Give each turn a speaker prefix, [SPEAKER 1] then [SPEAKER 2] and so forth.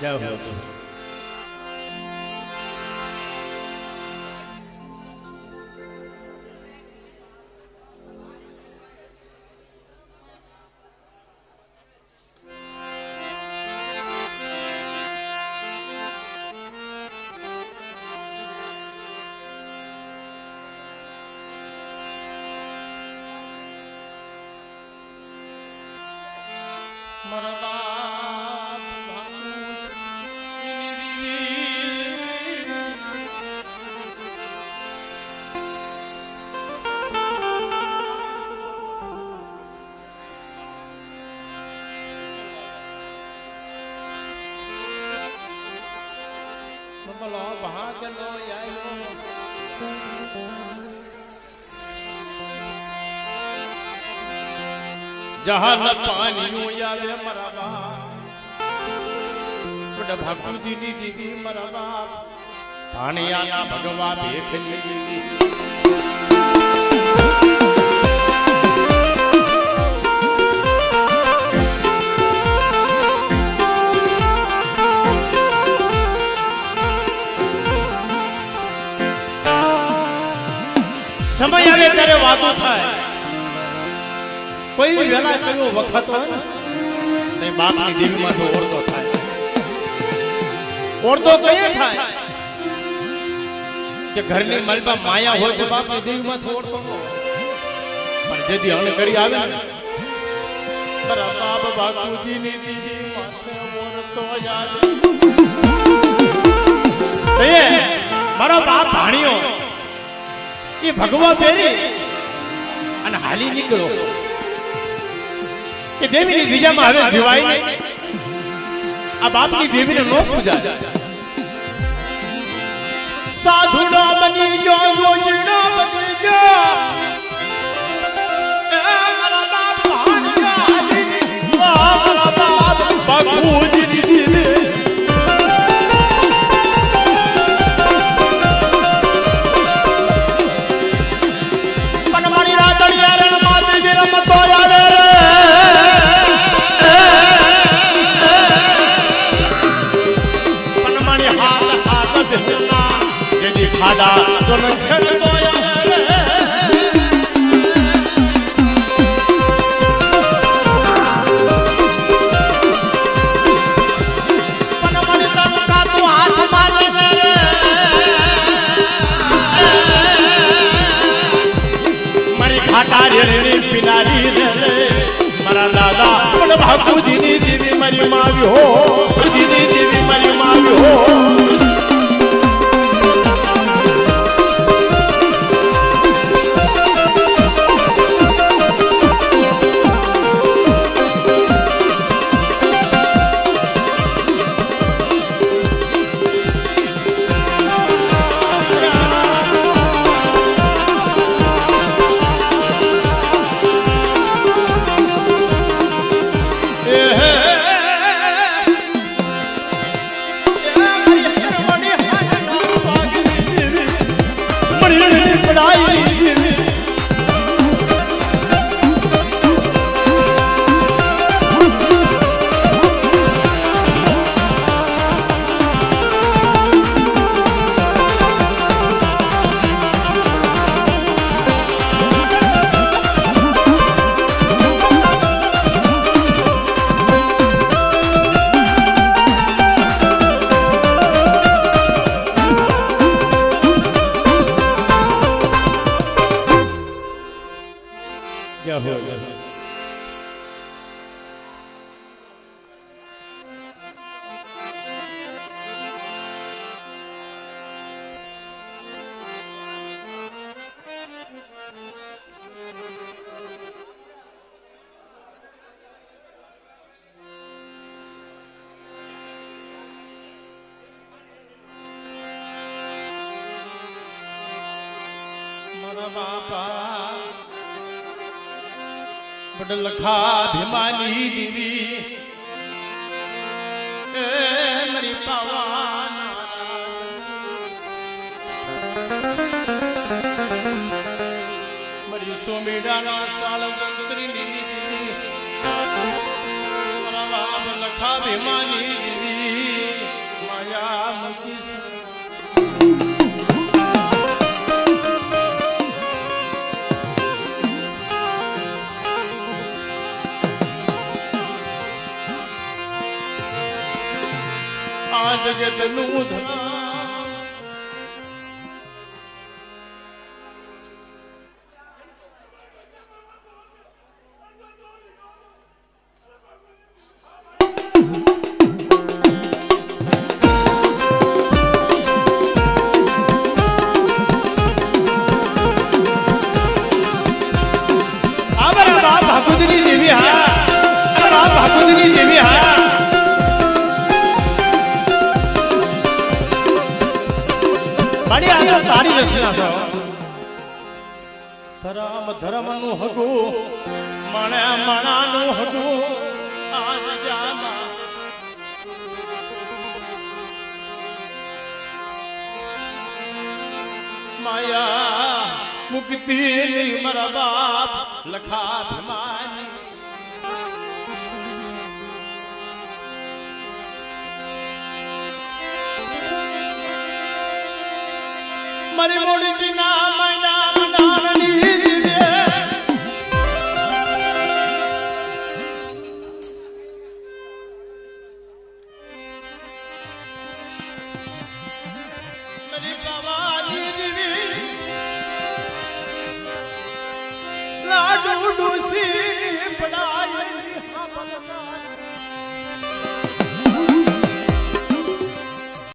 [SPEAKER 1] જય હો બબલો ભાગલો આયો જહાન પાણીઓ આવે મારા બાપ ભાગુજી ની દીદી મારા બાપ પાણીયાના ભગવા ભેખની દીદી સમય આવે ત્યારે વાતો થાય કોઈ વેલા કયો વખત હોય ને બાપની દેવીમાં તો ઓરતો થાય ઓરતો કઈ થાય કે ઘરની મલબા માયા હોય તો બાપની દેવીમાં તો ઓરતો પણ જેથી અણ કરી આવે ને મારા બાપ બાપુજીની દીદી માથે ઓરતો યાદ મારો બાપ ભાણિયો એ ભગવા પહેરી અને હાલી નીકળો એ દેવીની બીજામાં હવે જીવાય નહીં આ બાપની દેવીને નો પૂજા સાધુડો બની ગયો યોજનો બની ગયો મારા બાપ મારા બાપ બાપુજી દીદી ખાડા તો નખર ગોયા પણ મને તનકા તું હાથ મારે મારી ખાટા રેણી પિનારી રે મારા દાદા પણ બાપુજીની દેવી મારી માવી હો જીની દેવી મારી માવી હો બાપા બડલખા ભીમાની દીવી એ મારી પાવાના મારી સોમીડાના સાળ ગંગરીની દીવી મારા બાપ લખા ભીમાની દીવી આ જગતનું ધન તારી રચના થો ધર્મ ધર્મનું હગું મણે મણાનું હગું આજ જામાં માયા મુક્તિ મારા બાપ લખા ભમાની મારી મોડી ના મૈના મનાની દીવે મારી બાવાની દીવે લાડુ ડોસી પડાય હા